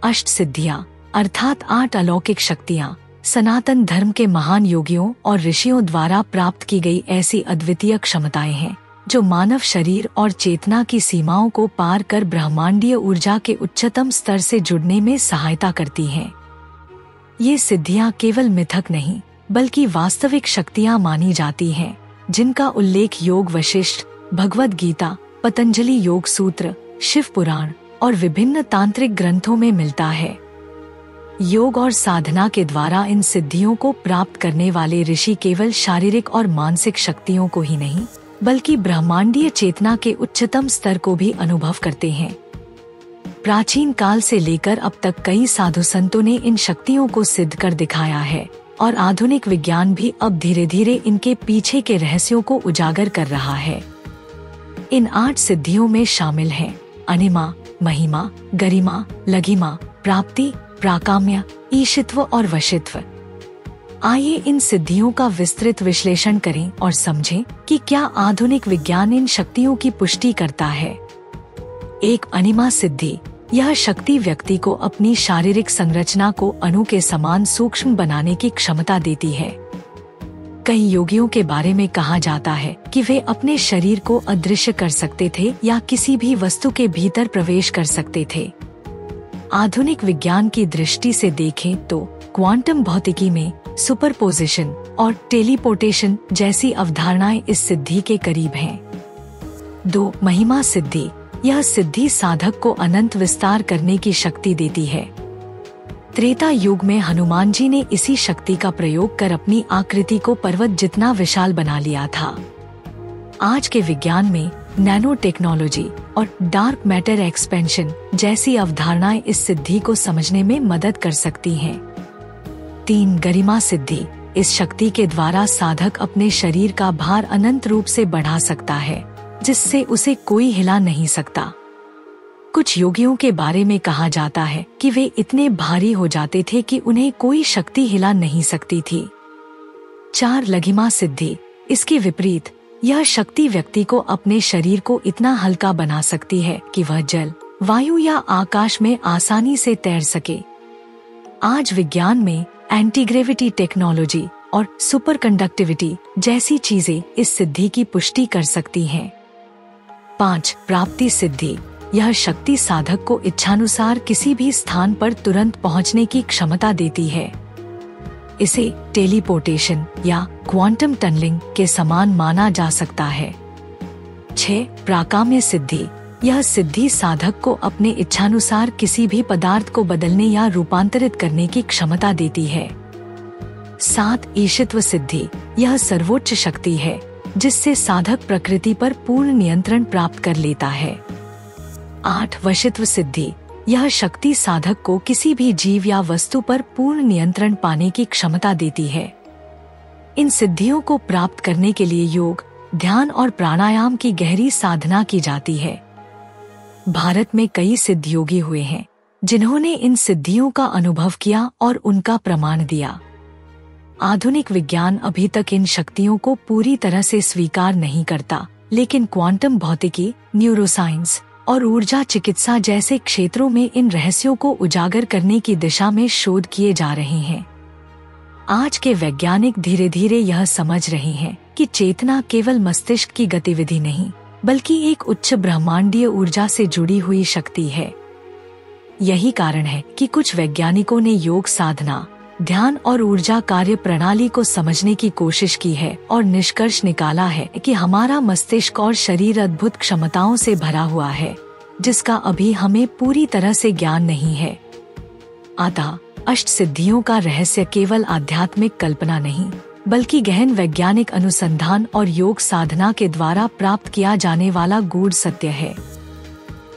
अष्ट सिद्धियां अर्थात 8 अलौकिक शक्तियां सनातन धर्म के महान योगियों और ऋषियों द्वारा प्राप्त की गई ऐसी अद्वितीय क्षमताएं हैं जो मानव शरीर और चेतना की सीमाओं को पार कर ब्रह्मांडीय ऊर्जा के उच्चतम स्तर से जुड़ने में सहायता करती हैं। ये सिद्धियां केवल मिथक नहीं बल्कि वास्तविक शक्तियां मानी जाती हैं, जिनका उल्लेख योग वशिष्ठ, भगवद गीता, पतंजलि योग सूत्र, शिव पुराण और विभिन्न तांत्रिक ग्रंथों में मिलता है। योग और साधना के द्वारा इन सिद्धियों को प्राप्त करने वाले ऋषि केवल शारीरिक और मानसिक शक्तियों को ही नहीं बल्कि ब्रह्मांडीय चेतना के उच्चतम स्तर को भी अनुभव करते हैं। प्राचीन काल से लेकर अब तक कई साधु संतों ने इन शक्तियों को सिद्ध कर दिखाया है और आधुनिक विज्ञान भी अब धीरे धीरे इनके पीछे के रहस्यों को उजागर कर रहा है। इन 8 सिद्धियों में शामिल हैं अनिमा, महिमा, गरिमा, लघिमा, प्राप्ति, प्राकाम्य, ईशित्व और वशित्व। आइए इन सिद्धियों का विस्तृत विश्लेषण करें और समझें कि क्या आधुनिक विज्ञान इन शक्तियों की पुष्टि करता है। 1 अनिमा सिद्धि। यह शक्ति व्यक्ति को अपनी शारीरिक संरचना को अणु के समान सूक्ष्म बनाने की क्षमता देती है। कई योगियों के बारे में कहा जाता है कि वे अपने शरीर को अदृश्य कर सकते थे या किसी भी वस्तु के भीतर प्रवेश कर सकते थे। आधुनिक विज्ञान की दृष्टि से देखें तो क्वांटम भौतिकी में सुपरपोजिशन और टेलीपोर्टेशन जैसी अवधारणाएं इस सिद्धि के करीब हैं। 2 महिमा सिद्धि। यह सिद्धि साधक को अनंत विस्तार करने की शक्ति देती है। त्रेता युग में हनुमान जी ने इसी शक्ति का प्रयोग कर अपनी आकृति को पर्वत जितना विशाल बना लिया था। आज के विज्ञान में नैनो टेक्नोलॉजी और डार्क मैटर एक्सपेंशन जैसी अवधारणाएं इस सिद्धि को समझने में मदद कर सकती हैं। 3 गरिमा सिद्धि। इस शक्ति के द्वारा साधक अपने शरीर का भार अनंत रूप से बढ़ा सकता है, जिससे उसे कोई हिला नहीं सकता। कुछ योगियों के बारे में कहा जाता है कि वे इतने भारी हो जाते थे कि उन्हें कोई शक्ति हिला नहीं सकती थी। 4 लघिमा सिद्धि। इसके विपरीत यह शक्ति व्यक्ति को अपने शरीर को इतना हल्का बना सकती है कि वह जल, वायु या आकाश में आसानी से तैर सके। आज विज्ञान में एंटीग्रेविटी टेक्नोलॉजी और सुपर कंडक्टिविटी जैसी चीजें इस सिद्धि की पुष्टि कर सकती हैं। 5 प्राप्ति सिद्धि। यह शक्ति साधक को इच्छानुसार किसी भी स्थान पर तुरंत पहुंचने की क्षमता देती है। इसे टेलीपोर्टेशन या क्वांटम टनलिंग के समान माना जा सकता है। 6 प्राकाम्य सिद्धि। यह सिद्धि साधक को अपने इच्छानुसार किसी भी पदार्थ को बदलने या रूपांतरित करने की क्षमता देती है। 7 ईशित्व सिद्धि। यह सर्वोच्च शक्ति है जिससे साधक प्रकृति पर पूर्ण नियंत्रण प्राप्त कर लेता है। 8 वशित्व सिद्धि। यह शक्ति साधक को किसी भी जीव या वस्तु पर पूर्ण नियंत्रण पाने की क्षमता देती है। इन सिद्धियों को प्राप्त करने के लिए योग, ध्यान और प्राणायाम की गहरी साधना की जाती है। भारत में कई सिद्ध योगी हुए हैं जिन्होंने इन सिद्धियों का अनुभव किया और उनका प्रमाण दिया। आधुनिक विज्ञान अभी तक इन शक्तियों को पूरी तरह से स्वीकार नहीं करता, लेकिन क्वांटम भौतिकी, न्यूरोसाइंस और ऊर्जा चिकित्सा जैसे क्षेत्रों में इन रहस्यों को उजागर करने की दिशा में शोध किए जा रहे हैं। आज के वैज्ञानिक धीरे धीरे यह समझ रहे हैं कि चेतना केवल मस्तिष्क की गतिविधि नहीं बल्कि एक उच्च ब्रह्मांडीय ऊर्जा से जुड़ी हुई शक्ति है। यही कारण है कि कुछ वैज्ञानिकों ने योग साधना, ध्यान और ऊर्जा कार्य प्रणाली को समझने की कोशिश की है और निष्कर्ष निकाला है कि हमारा मस्तिष्क और शरीर अद्भुत क्षमताओं से भरा हुआ है, जिसका अभी हमें पूरी तरह से ज्ञान नहीं है। अतः अष्ट सिद्धियों का रहस्य केवल आध्यात्मिक कल्पना नहीं बल्कि गहन वैज्ञानिक अनुसंधान और योग साधना के द्वारा प्राप्त किया जाने वाला गूढ़ सत्य है।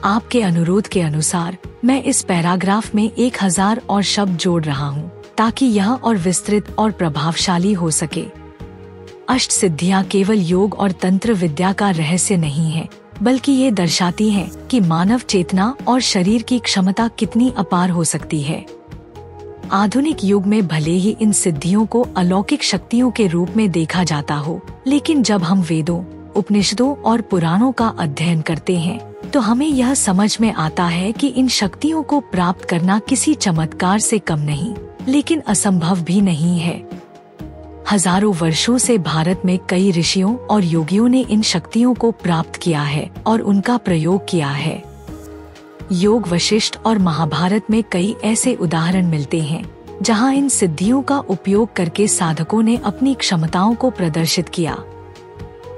आपके अनुरोध के अनुसार मैं इस पैराग्राफ में 1000 और शब्द जोड़ रहा हूँ ताकि यह और विस्तृत और प्रभावशाली हो सके। अष्ट सिद्धियाँ केवल योग और तंत्र विद्या का रहस्य नहीं है, बल्कि ये दर्शाती हैं कि मानव चेतना और शरीर की क्षमता कितनी अपार हो सकती है। आधुनिक युग में भले ही इन सिद्धियों को अलौकिक शक्तियों के रूप में देखा जाता हो, लेकिन जब हम वेदों, उपनिषदों और पुराणों का अध्ययन करते हैं तो हमें यह समझ में आता है कि इन शक्तियों को प्राप्त करना किसी चमत्कार से कम नहीं, लेकिन असंभव भी नहीं है। हजारों वर्षों से भारत में कई ऋषियों और योगियों ने इन शक्तियों को प्राप्त किया है और उनका प्रयोग किया है। योग वशिष्ठ और महाभारत में कई ऐसे उदाहरण मिलते हैं जहां इन सिद्धियों का उपयोग करके साधकों ने अपनी क्षमताओं को प्रदर्शित किया।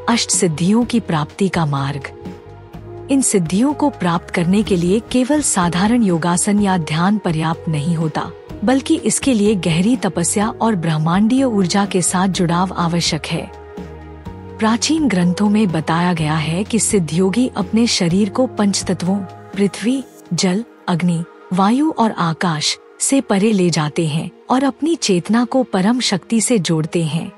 अष्ट सिद्धियों की प्राप्ति का मार्ग। इन सिद्धियों को प्राप्त करने के लिए केवल साधारण योगासन या ध्यान पर्याप्त नहीं होता, बल्कि इसके लिए गहरी तपस्या और ब्रह्मांडीय ऊर्जा के साथ जुड़ाव आवश्यक है। प्राचीन ग्रंथों में बताया गया है कि सिद्धयोगी अपने शरीर को पंचतत्वों पृथ्वी, जल, अग्नि, वायु और आकाश से परे ले जाते हैं और अपनी चेतना को परम शक्ति से जोड़ते हैं।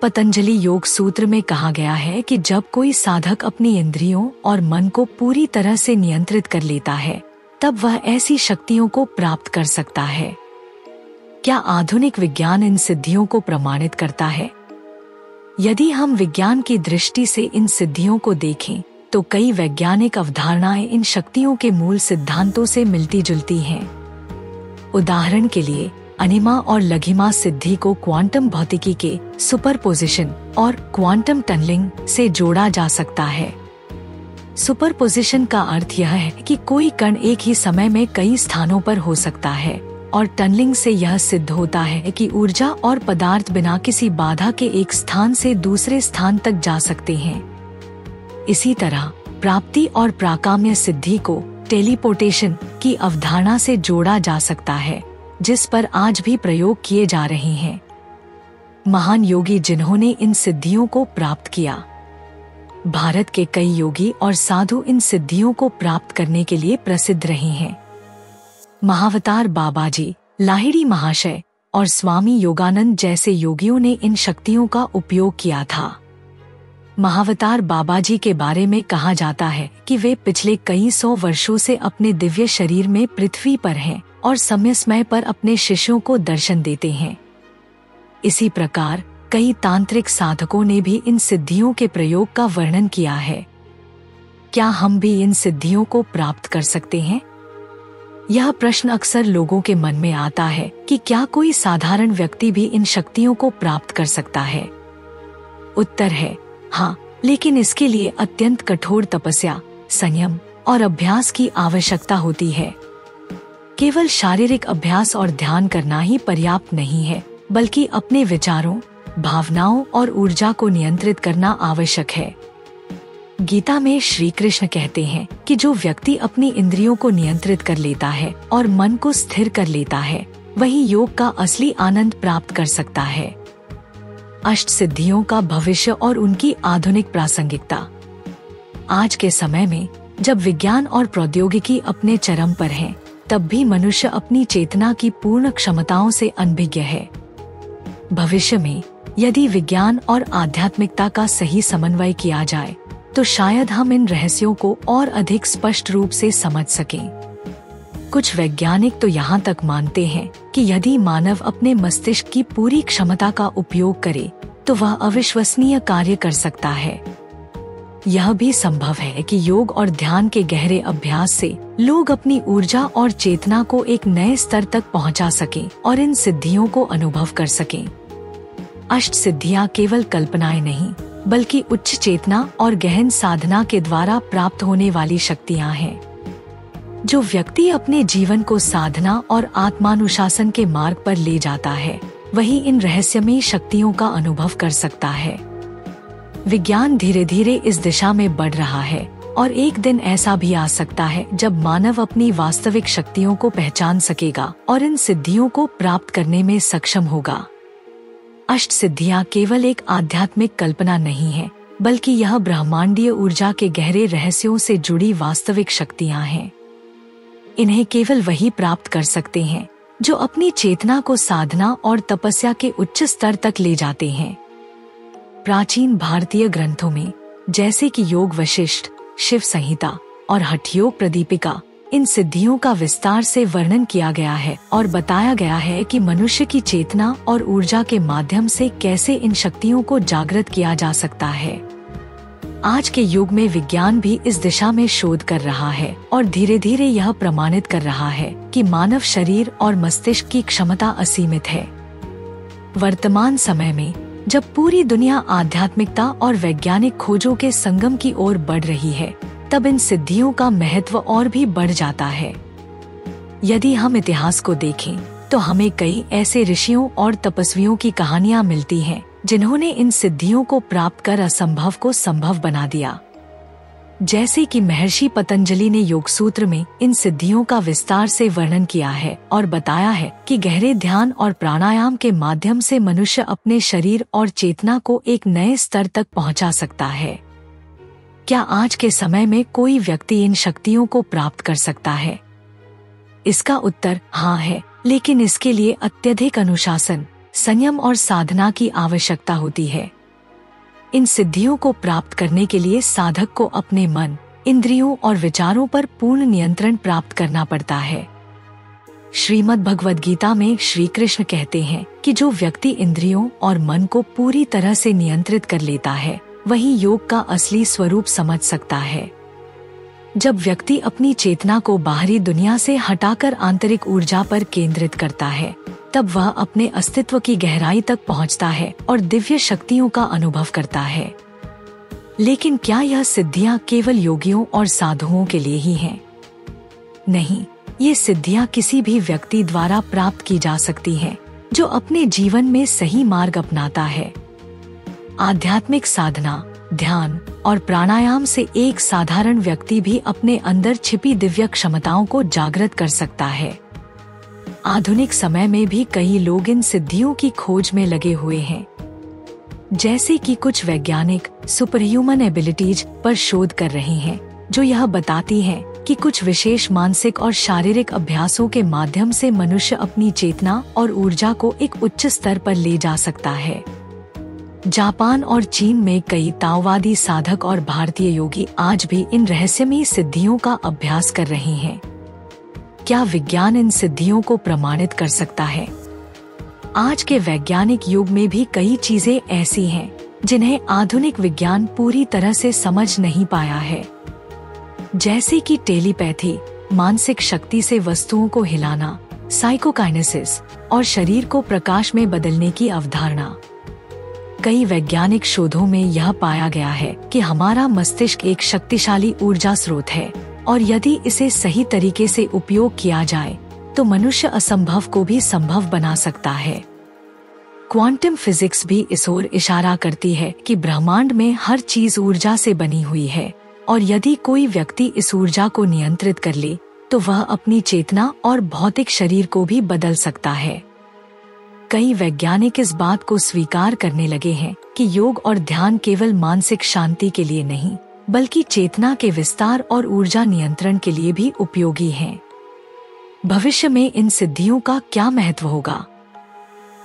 पतंजलि योग सूत्र में कहा गया है कि जब कोई साधक अपनी इंद्रियों और मन को पूरी तरह से नियंत्रित कर लेता है, तब वह ऐसी शक्तियों को प्राप्त कर सकता है। क्या आधुनिक विज्ञान इन सिद्धियों को प्रमाणित करता है? यदि हम विज्ञान की दृष्टि से इन सिद्धियों को देखें, तो कई वैज्ञानिक अवधारणाएं इन शक्तियों के मूल सिद्धांतों से मिलती जुलती हैं। उदाहरण के लिए अनिमा और लघिमा सिद्धि को क्वांटम भौतिकी के सुपरपोजिशन और क्वांटम टनलिंग से जोड़ा जा सकता है। सुपरपोजिशन का अर्थ यह है कि कोई कण एक ही समय में कई स्थानों पर हो सकता है, और टनलिंग से यह सिद्ध होता है कि ऊर्जा और पदार्थ बिना किसी बाधा के एक स्थान से दूसरे स्थान तक जा सकते हैं। इसी तरह प्राप्ति और प्राकाम्य सिद्धि को टेलीपोर्टेशन की अवधारणा से जोड़ा जा सकता है, जिस पर आज भी प्रयोग किए जा रहे हैं। महान योगी जिन्होंने इन सिद्धियों को प्राप्त किया। भारत के कई योगी और साधु इन सिद्धियों को प्राप्त करने के लिए प्रसिद्ध रहे हैं। महावतार बाबाजी, लाहिड़ी महाशय और स्वामी योगानंद जैसे योगियों ने इन शक्तियों का उपयोग किया था। महावतार बाबाजी के बारे में कहा जाता है कि वे पिछले कई सौ वर्षों से अपने दिव्य शरीर में पृथ्वी पर हैं और समय समय पर अपने शिष्यों को दर्शन देते हैं। इसी प्रकार कई तांत्रिक साधकों ने भी इन सिद्धियों के प्रयोग का वर्णन किया है। क्या हम भी इन सिद्धियों को प्राप्त कर सकते हैं? यह प्रश्न अक्सर लोगों के मन में आता है कि क्या कोई साधारण व्यक्ति भी इन शक्तियों को प्राप्त कर सकता है? उत्तर है हाँ, लेकिन इसके लिए अत्यंत कठोर तपस्या, संयम और अभ्यास की आवश्यकता होती है। केवल शारीरिक अभ्यास और ध्यान करना ही पर्याप्त नहीं है, बल्कि अपने विचारों, भावनाओं और ऊर्जा को नियंत्रित करना आवश्यक है। गीता में श्री कृष्ण कहते हैं कि जो व्यक्ति अपनी इंद्रियों को नियंत्रित कर लेता है और मन को स्थिर कर लेता है, वही योग का असली आनंद प्राप्त कर सकता है। अष्ट सिद्धियों का भविष्य और उनकी आधुनिक प्रासंगिकता। आज के समय में जब विज्ञान और प्रौद्योगिकी अपने चरम पर है, तब भी मनुष्य अपनी चेतना की पूर्ण क्षमताओं से अनभिज्ञ है। भविष्य में यदि विज्ञान और आध्यात्मिकता का सही समन्वय किया जाए, तो शायद हम इन रहस्यों को और अधिक स्पष्ट रूप से समझ सकें। कुछ वैज्ञानिक तो यहाँ तक मानते हैं कि यदि मानव अपने मस्तिष्क की पूरी क्षमता का उपयोग करे, तो वह अविश्वसनीय कार्य कर सकता है। यह भी संभव है कि योग और ध्यान के गहरे अभ्यास से लोग अपनी ऊर्जा और चेतना को एक नए स्तर तक पहुंचा सकें और इन सिद्धियों को अनुभव कर सकें। अष्ट सिद्धियां केवल कल्पनाएं नहीं, बल्कि उच्च चेतना और गहन साधना के द्वारा प्राप्त होने वाली शक्तियां हैं। जो व्यक्ति अपने जीवन को साधना और आत्मानुशासन के मार्ग पर ले जाता है, वही इन रहस्यमयी शक्तियों का अनुभव कर सकता है। विज्ञान धीरे धीरे इस दिशा में बढ़ रहा है और एक दिन ऐसा भी आ सकता है जब मानव अपनी वास्तविक शक्तियों को पहचान सकेगा और इन सिद्धियों को प्राप्त करने में सक्षम होगा। अष्ट सिद्धियां केवल एक आध्यात्मिक कल्पना नहीं है, बल्कि यह ब्रह्मांडीय ऊर्जा के गहरे रहस्यों से जुड़ी वास्तविक शक्तियां हैं। इन्हें केवल वही प्राप्त कर सकते हैं जो अपनी चेतना को साधना और तपस्या के उच्च स्तर तक ले जाते हैं। प्राचीन भारतीय ग्रंथों में जैसे कि योग वशिष्ठ, शिव संहिता और हठ योग प्रदीपिका, इन सिद्धियों का विस्तार से वर्णन किया गया है और बताया गया है कि मनुष्य की चेतना और ऊर्जा के माध्यम से कैसे इन शक्तियों को जागृत किया जा सकता है। आज के युग में विज्ञान भी इस दिशा में शोध कर रहा है और धीरे धीरे यह प्रमाणित कर रहा है कि मानव शरीर और मस्तिष्क की क्षमता असीमित है। वर्तमान समय में जब पूरी दुनिया आध्यात्मिकता और वैज्ञानिक खोजों के संगम की ओर बढ़ रही है, तब इन सिद्धियों का महत्व और भी बढ़ जाता है। यदि हम इतिहास को देखें तो हमें कई ऐसे ऋषियों और तपस्वियों की कहानियां मिलती हैं जिन्होंने इन सिद्धियों को प्राप्त कर असंभव को संभव बना दिया। जैसे कि महर्षि पतंजलि ने योग सूत्र में इन सिद्धियों का विस्तार से वर्णन किया है और बताया है कि गहरे ध्यान और प्राणायाम के माध्यम से मनुष्य अपने शरीर और चेतना को एक नए स्तर तक पहुंचा सकता है। क्या आज के समय में कोई व्यक्ति इन शक्तियों को प्राप्त कर सकता है? इसका उत्तर हाँ है, लेकिन इसके लिए अत्यधिक अनुशासन, संयम और साधना की आवश्यकता होती है। इन सिद्धियों को प्राप्त करने के लिए साधक को अपने मन, इंद्रियों और विचारों पर पूर्ण नियंत्रण प्राप्त करना पड़ता है। श्रीमद् भगवद गीता में श्री कृष्ण कहते हैं कि जो व्यक्ति इंद्रियों और मन को पूरी तरह से नियंत्रित कर लेता है, वही योग का असली स्वरूप समझ सकता है। जब व्यक्ति अपनी चेतना को बाहरी दुनिया से हटाकर आंतरिक ऊर्जा पर केंद्रित करता है, तब वह अपने अस्तित्व की गहराई तक पहुंचता है और दिव्य शक्तियों का अनुभव करता है। लेकिन क्या यह सिद्धियां केवल योगियों और साधुओं के लिए ही हैं? नहीं, ये सिद्धियां किसी भी व्यक्ति द्वारा प्राप्त की जा सकती हैं, जो अपने जीवन में सही मार्ग अपनाता है। आध्यात्मिक साधना, ध्यान और प्राणायाम से एक साधारण व्यक्ति भी अपने अंदर छिपी दिव्य क्षमताओं को जागृत कर सकता है। आधुनिक समय में भी कई लोग इन सिद्धियों की खोज में लगे हुए हैं। जैसे कि कुछ वैज्ञानिक सुपरह्यूमन एबिलिटीज पर शोध कर रहे हैं, जो यह बताती हैं कि कुछ विशेष मानसिक और शारीरिक अभ्यासों के माध्यम से मनुष्य अपनी चेतना और ऊर्जा को एक उच्च स्तर पर ले जा सकता है। जापान और चीन में कई ताओवादी साधक और भारतीय योगी आज भी इन रहस्यमयी सिद्धियों का अभ्यास कर रहे हैं। क्या विज्ञान इन सिद्धियों को प्रमाणित कर सकता है? आज के वैज्ञानिक युग में भी कई चीजें ऐसी हैं जिन्हें आधुनिक विज्ञान पूरी तरह से समझ नहीं पाया है। जैसे कि टेलीपैथी, मानसिक शक्ति से वस्तुओं को हिलाना, साइकोकाइनेसिस और शरीर को प्रकाश में बदलने की अवधारणा। कई वैज्ञानिक शोधों में यह पाया गया है कि हमारा मस्तिष्क एक शक्तिशाली ऊर्जा स्रोत है और यदि इसे सही तरीके से उपयोग किया जाए तो मनुष्य असंभव को भी संभव बना सकता है। क्वांटम फिजिक्स भी इस ओर इशारा करती है कि ब्रह्मांड में हर चीज ऊर्जा से बनी हुई है और यदि कोई व्यक्ति इस ऊर्जा को नियंत्रित कर ले तो वह अपनी चेतना और भौतिक शरीर को भी बदल सकता है। कई वैज्ञानिक इस बात को स्वीकार करने लगे हैं कि योग और ध्यान केवल मानसिक शांति के लिए नहीं, बल्कि चेतना के विस्तार और ऊर्जा नियंत्रण के लिए भी उपयोगी हैं। भविष्य में इन सिद्धियों का क्या महत्व होगा?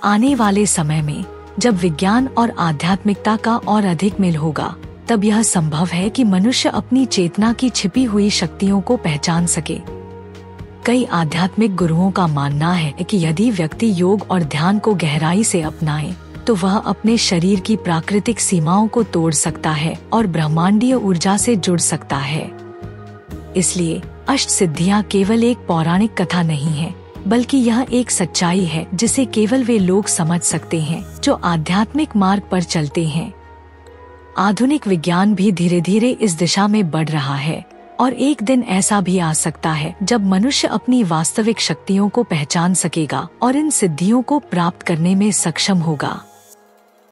आने वाले समय में जब विज्ञान और आध्यात्मिकता का और अधिक मेल होगा, तब यह संभव है कि मनुष्य अपनी चेतना की छिपी हुई शक्तियों को पहचान सके। कई आध्यात्मिक गुरुओं का मानना है कि यदि व्यक्ति योग और ध्यान को गहराई से अपनाए, तो वह अपने शरीर की प्राकृतिक सीमाओं को तोड़ सकता है और ब्रह्मांडीय ऊर्जा से जुड़ सकता है। इसलिए अष्ट सिद्धियां केवल एक पौराणिक कथा नहीं है, बल्कि यह एक सच्चाई है जिसे केवल वे लोग समझ सकते हैं जो आध्यात्मिक मार्ग पर चलते हैं। आधुनिक विज्ञान भी धीरे धीरे इस दिशा में बढ़ रहा है और एक दिन ऐसा भी आ सकता है जब मनुष्य अपनी वास्तविक शक्तियों को पहचान सकेगा और इन सिद्धियों को प्राप्त करने में सक्षम होगा।